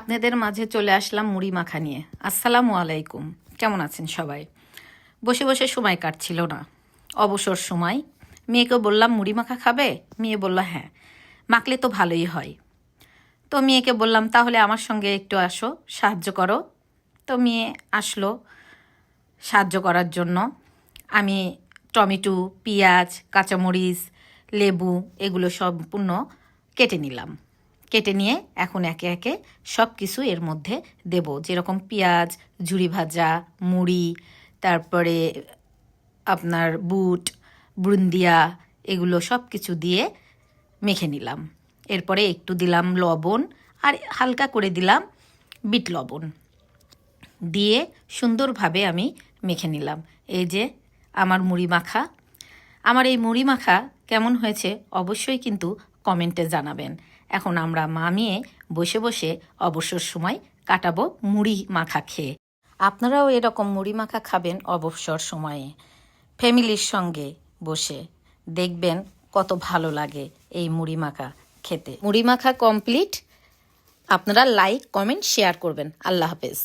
আপনাদের মাঝে চলে আসলাম মুড়ি মাখা নিয়ে। আসসালামু আলাইকুম, কেমন আছেন সবাই? বসে বসে সময় কাটছিল না, অবসর সময়। মেয়েকে বললাম মুড়ি মাখা খাবে? মেয়ে বলল হ্যাঁ, মাখলে তো ভালোই হয়। তো মেয়েকে বললাম তাহলে আমার সঙ্গে একটু আসো, সাহায্য করো। তো মেয়ে আসলো সাহায্য করার জন্য। আমি টমেটো, পেঁয়াজ, কাঁচামরিচ, লেবু এগুলো সম্পূর্ণ কেটে নিলাম। কেটে নিয়ে এখন একে একে সব কিছু এর মধ্যে দেব, যেরকম পেঁয়াজ, ঝুরি ভাজা, মুড়ি, তারপরে আপনার বুট, বুন্দিয়া, এগুলো সব কিছু দিয়ে মেখে নিলাম। এরপরে একটু দিলাম লবণ আর হালকা করে দিলাম বিট লবণ দিয়ে সুন্দরভাবে আমি মেখে নিলাম। এই যে আমার মুড়ি মাখা। আমার এই মুড়ি মাখা কেমন হয়েছে অবশ্যই কিন্তু কমেন্টে জানাবেন। এখন আমরা মা মেয়ে বসে বসে অবসর সময় কাটাবো মুড়ি মাখা খেয়ে। আপনারাও এরকম মুড়ি মাখা খাবেন অবসর সময়ে ফ্যামিলির সঙ্গে বসে, দেখবেন কত ভালো লাগে এই মুড়ি মাখা খেতে। মুড়ি মাখা কমপ্লিট। আপনারা লাইক, কমেন্ট, শেয়ার করবেন। আল্লাহ হাফেজ।